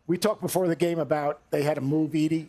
We talked before the game about they had to move Edey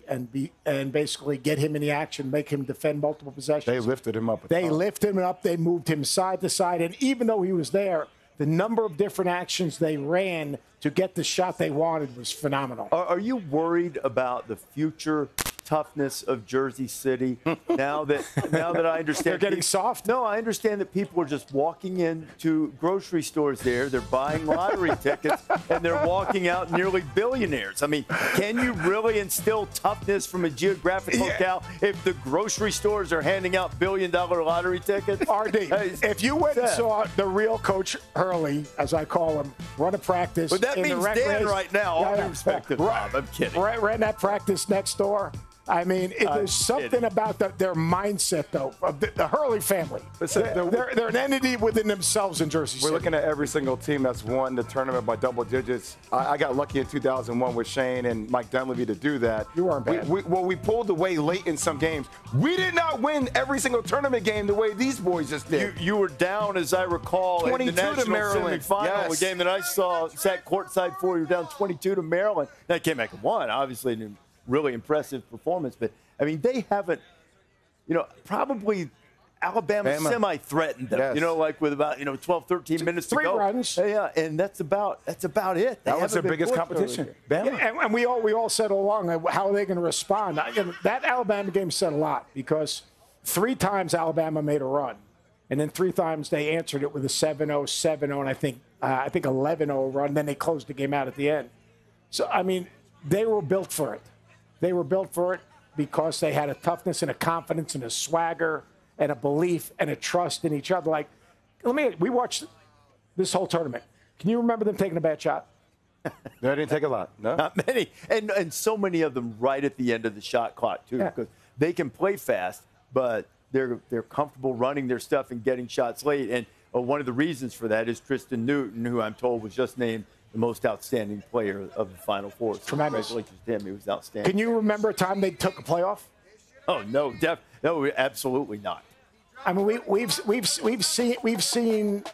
and basically get him in the action, make him defend multiple possessions. They lifted him up. They lifted him up. They moved him side to side. And even though he was there, the number of different actions they ran to get the shot they wanted was phenomenal. Are you worried about the future toughness of Jersey City now that I understand they're getting soft? No, I understand that people are just walking into grocery stores there. They're buying lottery tickets, and they're walking out nearly billionaires. I mean, can you really instill toughness from a geographic locale if the grocery stores are handing out billion-dollar lottery tickets? RD, if you went and saw the real Coach Hurley, as I call him, run a practice. But that means Dan right now, all due respect to Bob. I'm kidding. Ran that practice next door. I mean, there's something about their mindset, though, of the Hurley family. They're an entity within themselves in Jersey City. We're looking at every single team that's won the tournament by double digits. I got lucky in 2001 with Shane and Mike Dunleavy to do that. You weren't bad. We pulled away late in some games. We did not win every single tournament game the way these boys just did. You were down, as I recall, 22 in the National to Maryland. Semifinal, a game that I sat courtside for. You were down 22 to Maryland. That came back and won, obviously, a really impressive performance. But I mean, they haven't, probably Alabama semi-threatened them, like with about, 12, 13 minutes to go. 3 runs. Yeah, and that's about it. That was their biggest competition. And we all said all along, how are they going to respond? That Alabama game said a lot because 3 times Alabama made a run, and then 3 times they answered it with a 7-0, 7-0, and I think 11-0 run. Then they closed the game out at the end. So, I mean, they were built for it. They were built for it because they had a toughness and a confidence and a swagger and a belief and a trust in each other. We watched this whole tournament. Can you remember them taking a bad shot? They didn't take a lot. No, not many, and so many of them right at the end of the shot clock too, because they can play fast, but they're comfortable running their stuff and getting shots late. And one of the reasons for that is Tristan Newton, who I'm told was just named the most outstanding player of the Final Four. Tremendous. Congratulations to him. He was outstanding. Can you remember a time they took a playoff? Oh no, no, absolutely not. I mean, we've seen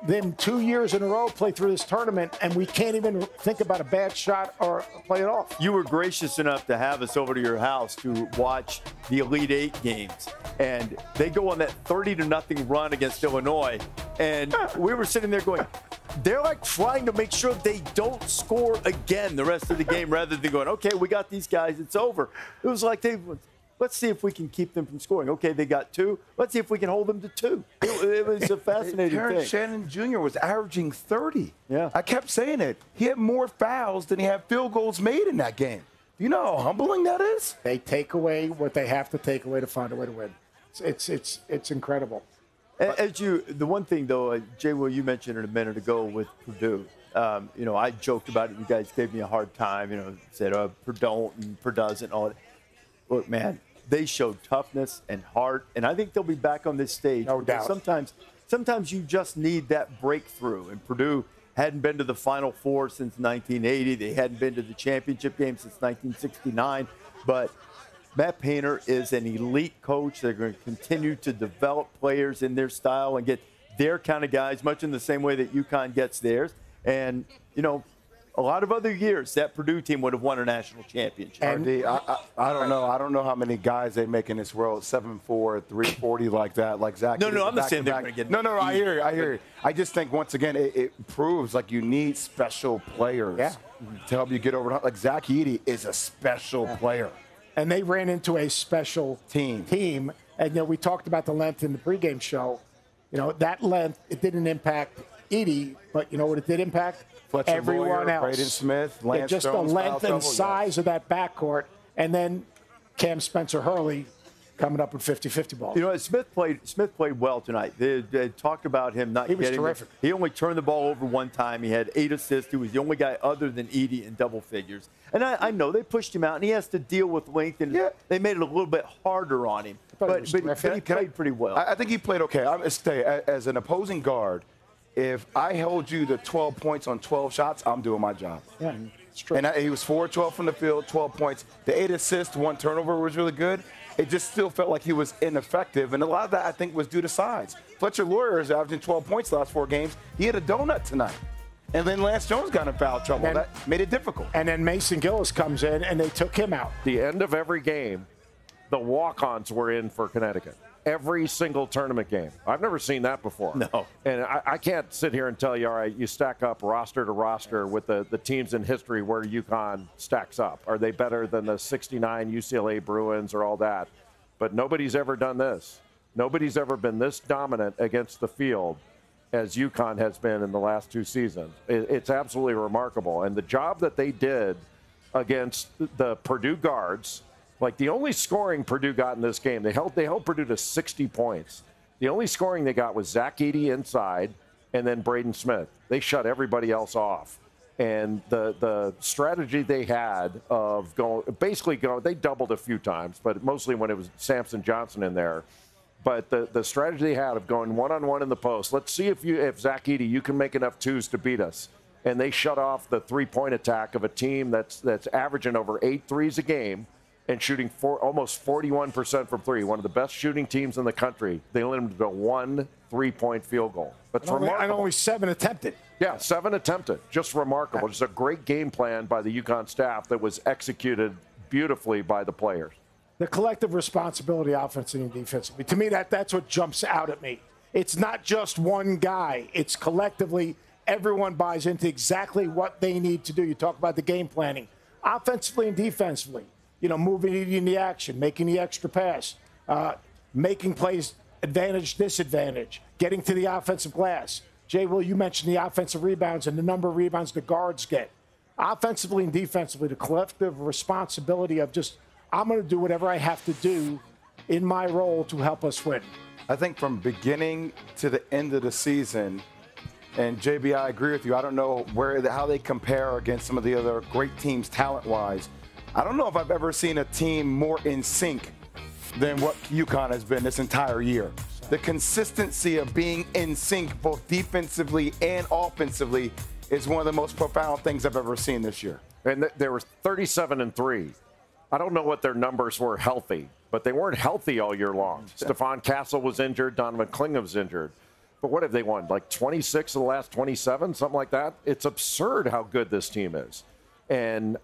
them 2 years in a row play through this tournament, and we can't even think about a bad shot or play it off. You were gracious enough to have us over to your house to watch the Elite Eight games, and they go on that 30-0 run against Illinois, and we were sitting there going, they're like trying to make sure they don't score again the rest of the game rather than going, okay, we got these guys, it's over. It was like let's see if we can keep them from scoring. Okay, they got 2. Let's see if we can hold them to 2. It was a fascinating thing. Shannon Jr. was averaging 30. Yeah. I kept saying it. He had more fouls than he had field goals made in that game. You know how humbling that is? They take away what they have to take away to find a way to win. It's incredible. The one thing, though, Jay, Will, you mentioned it a minute ago with Purdue. I joked about it. You guys gave me a hard time, said, Purdue don't and Purdue doesn't, all that. Look, man, they showed toughness and heart, and I think they'll be back on this stage. No doubt. Sometimes you just need that breakthrough, and Purdue hadn't been to the Final Four since 1980. They hadn't been to the championship game since 1969, but Matt Painter is an elite coach. They're going to continue to develop players in their style and get their kind of guys, much in the same way that UConn gets theirs. And, a lot of other years, that Purdue team would have won a national championship. And I don't know. I don't know how many guys they make in this world, 7'4", 340 like that, like Zach. No, I'm not saying they're going to get. No, I hear you. I just think, once again, it proves like you need special players to help you get over. Like Zach Edey is a special player. And they ran into a special team. And, we talked about the length in the pregame show. That length, it didn't impact Edey, but you know what it did impact? Fletcher everyone Loyer, else. Braden Smith, Lance just Jones, the length and size of that backcourt, and then Cam Spencer Hurley coming up with 50-50 balls. Smith played well tonight. They talked about him not getting. He was terrific. He only turned the ball over one time. He had 8 assists. He was the only guy other than Edey in double figures. And I know they pushed him out, and he has to deal with length, and they made it a little bit harder on him. But he played pretty well. I think he played okay. I'm going to say, as an opposing guard, if I hold you to 12 points on 12 shots, I'm doing my job. Yeah, it's true. And he was 4-12 from the field, 12 points. The 8 assists, 1 turnover was really good. It just still felt like he was ineffective, and a lot of that, I think, was due to size. Fletcher Loyer is averaging 12 points the last 4 games. He had a donut tonight. And then Lance Jones got in foul trouble. Then, that made it difficult. And then Mason Gillis comes in, and they took him out. The end of every game, the walk-ons were in for Connecticut. Every single tournament game. I've never seen that before. No. And I can't sit here and tell you, all right, you stack up roster to roster with the teams in history where UConn stacks up. Are they better than the 69 UCLA Bruins or all that? But nobody's ever done this. Nobody's ever been this dominant against the field as UConn has been in the last 2 seasons. It's absolutely remarkable. And the job that they did against the Purdue guards, like the only scoring Purdue got in this game, they held Purdue to 60 points. The only scoring they got was Zach Edey inside and then Braden Smith. They shut everybody else off. And the strategy they had of going, they doubled a few times, but mostly when it was Samson Johnson in there. But the strategy they had of going one-on-one in the post, let's see if Zach Edey, you can make enough twos to beat us. And they shut off the three-point attack of a team that's averaging over 8 threes a game and shooting almost 41% from three. One of the best shooting teams in the country. They limited to 1 3-point field goal. That's remarkable. And only 7 attempted. Yeah, 7 attempted. Just remarkable. Just a great game plan by the UConn staff that was executed beautifully by the players. The collective responsibility, offensively and defensively. To me, that's what jumps out at me. It's not just one guy. It's collectively everyone buys into exactly what they need to do. You talk about the game planning, offensively and defensively. Moving in the action, making the extra pass, making plays advantage, disadvantage, getting to the offensive glass. Jay, Will, you mentioned the offensive rebounds and the number of rebounds the guards get. Offensively and defensively, the collective responsibility of just, I'm going to do whatever I have to do in my role to help us win. I think from beginning to the end of the season, and JB, I agree with you. I don't know how they compare against some of the other great teams talent-wise. I don't know if I've ever seen a team more in sync than what UConn has been this entire year. The consistency of being in sync both defensively and offensively is one of the most profound things I've ever seen this year. And they were 37-3. I don't know what their numbers were healthy, but they weren't healthy all year long. Stephon Castle was injured. Donovan Klingham was injured. But what have they won? Like 26 of the last 27, something like that? It's absurd how good this team is. And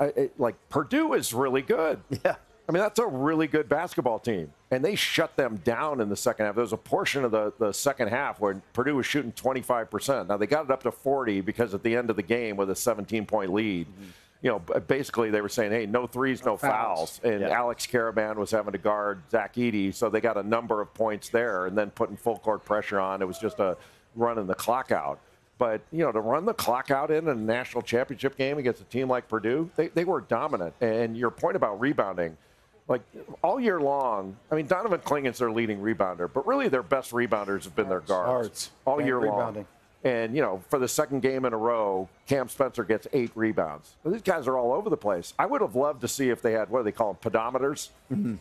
Purdue is really good. Yeah. I mean, that's a really good basketball team. And they shut them down in the second half. There was a portion of the second half where Purdue was shooting 25%. Now, they got it up to 40 because at the end of the game with a 17-point lead, basically they were saying, hey, no threes, no fouls. And Alex Caravan was having to guard Zach Edey, so they got a number of points there and then putting full court pressure on. It was just a running the clock out. But, to run the clock out in a national championship game against a team like Purdue, they were dominant. And your point about rebounding, like all year long, I mean, Donovan Klingham's their leading rebounder, but really their best rebounders have been their guards all year long. And, for the second game in a row, Cam Spencer gets 8 rebounds. Well, these guys are all over the place. I would have loved to see if they had, what do they call them, pedometers,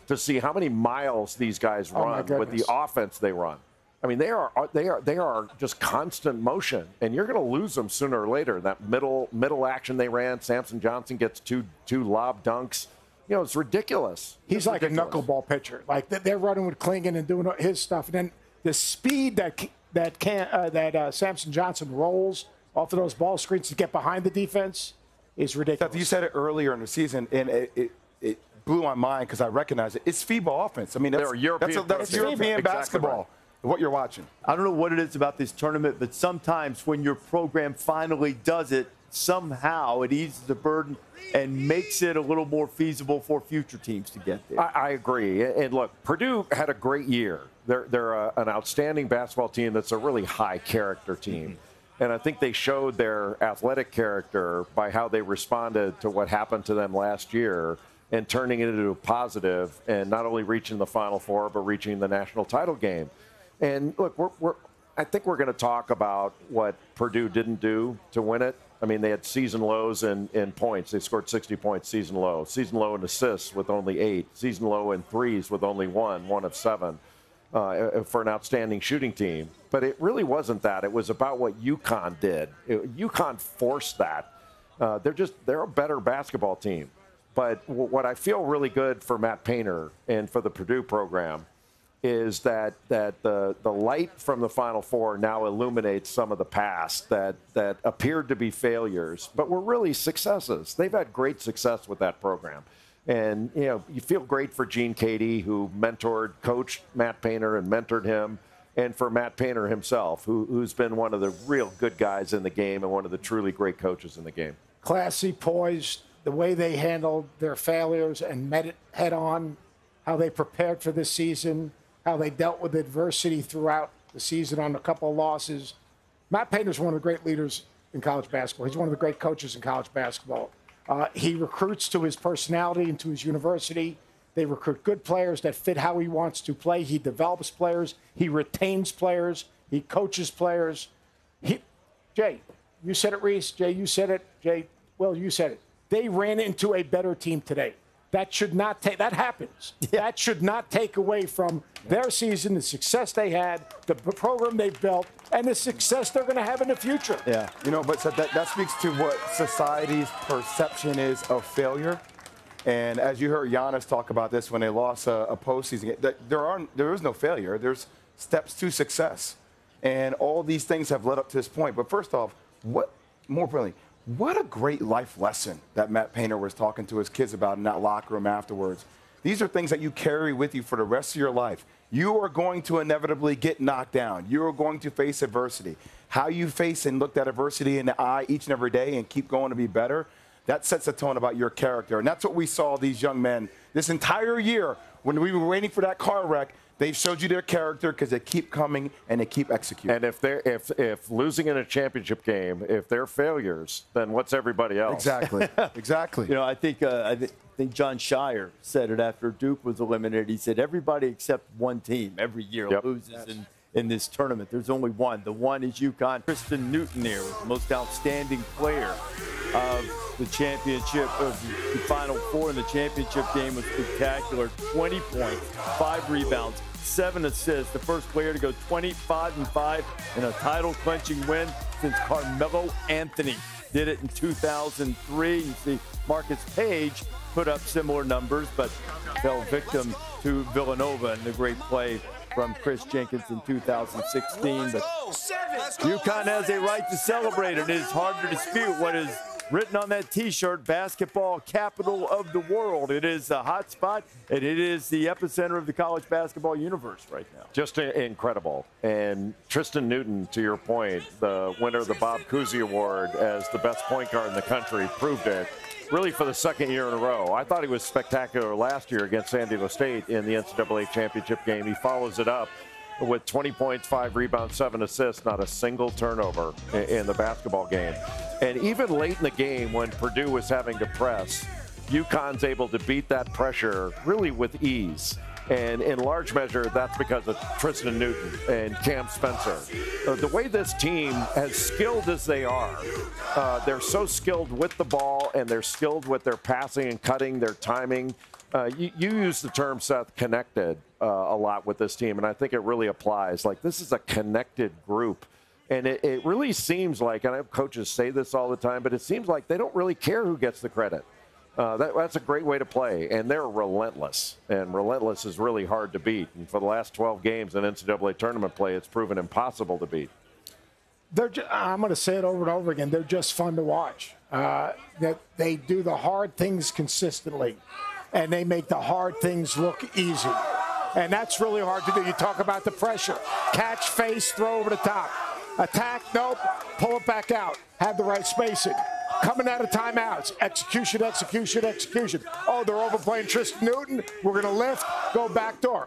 to see how many miles these guys run with the offense they run. I mean, they are just constant motion, and you're going to lose them sooner or later. That middle action they ran, Samson Johnson gets two lob dunks. It's ridiculous. He's like a knuckleball pitcher. Like they're running with Klingham and doing his stuff, and then the speed that Samson Johnson rolls off of those ball screens to get behind the defense is ridiculous. You said it earlier in the season, and it blew my mind because I recognize it. It's FIBA offense. I mean, that's European basketball. Right. What you're watching. I don't know what it is about this tournament, but sometimes when your program finally does it, somehow it eases the burden and makes it a little more feasible for future teams to get there. I agree. And look, Purdue had a great year. They're an outstanding basketball team that's a really high character team. And I think they showed their athletic character by how they responded to what happened to them last year and turning it into a positive and not only reaching the Final Four, but reaching the national title game. And look, I think we're going to talk about what Purdue didn't do to win it. I mean, they had season lows in points. They scored 60 points, season low. Season low in assists with only 8. Season low in threes with only 1 of 7 for an outstanding shooting team. But it really wasn't that. It was about what UConn did. UConn forced that. They're a better basketball team. But what I feel really good for Matt Painter and for the Purdue program is that the light from the Final Four now illuminates some of the past that appeared to be failures, but were really successes. They've had great success with that program. And, you feel great for Gene Cady, who coached Matt Painter and mentored him, and for Matt Painter himself, who's been one of the real good guys in the game and one of the truly great coaches in the game. Classy, poised, the way they handled their failures and met it head on, how they prepared for this season, how they dealt with adversity throughout the season on a couple of losses. Matt Painter's one of the great leaders in college basketball. He's one of the great coaches in college basketball. He recruits to his personality and to his university. They recruit good players that fit how he wants to play. He develops players. He retains players. He coaches players. Jay, you said it, Rece. Jay, you said it. Jay, well, you said it. They ran into a better team today. That happens. Yeah. That should not take away from their season, the success they had, the program they've built, and the success they're going to have in the future. Yeah, but so that speaks to what society's perception is of failure. And as you heard Giannis talk about this when they lost a postseason game, there is no failure. There's steps to success. And all these things have led up to this point. But first off, more importantly, what a great life lesson that Matt Painter was talking to his kids about in that locker room afterwards. These are things that you carry with you for the rest of your life. You are going to inevitably get knocked down. You are going to face adversity. How you face and look that adversity in the eye each and every day and keep going to be better, that sets a tone about your character. And that's what we saw these young men this entire year when we were waiting for that car wreck. They've showed you their character because they keep coming and they keep executing. And if losing in a championship game, if they're failures, then what's everybody else? Exactly. Exactly. I think John Shire said it after Duke was eliminated. He said everybody except one team every year loses in this tournament. There's only one. The one is UConn. Tristan Newton there was the most outstanding player of the championship, of the Final Four in the championship game, was spectacular. 20 points, 5 rebounds, 7 assists. The first player to go 25-5 in a title-clinching win since Carmelo Anthony did it in 2003. You see Marcus Page put up similar numbers, but fell victim to Villanova in the great play from Chris Jenkins in 2016. But UConn has a right to celebrate, and it is hard to dispute what is written on that T-shirt: basketball capital of the world. It is a hot spot, and it is the epicenter of the college basketball universe right now. Just incredible. And Tristan Newton, to your point, the winner of the Bob Cousy Award as the best point guard in the country, proved it really for the second year in a row. I thought he was spectacular last year against San Diego State in the NCAA championship game. He follows it up with 20 points, 5 rebounds, 7 assists, not a single turnover in the basketball game. And even late in the game when Purdue was having to press, UConn's able to beat that pressure really with ease. And in large measure, that's because of Tristan Newton and Cam Spencer. The way this team, as skilled as they are, they're so skilled with the ball, and they're skilled with their passing and cutting, their timing. You use the term, Seth, connected a lot with this team, and I think it really applies. Like, this is a connected group. And it really seems like, and I have coaches say this all the time, but it seems like they don't really care who gets the credit. That's a great way to play, and they're relentless, and relentless is really hard to beat. And for the last 12 games in NCAA tournament play, it's proven impossible to beat. I'm going to say it over and over again. They're just fun to watch. That they do the hard things consistently, and they make the hard things look easy. And that's really hard to do. You talk about the pressure. Catch, face, throw over the top. Attack, nope, pull it back out. Have the right spacing. Coming out of timeouts. Execution, execution, execution. Oh, they're overplaying Tristan Newton. We're going to lift, go back door.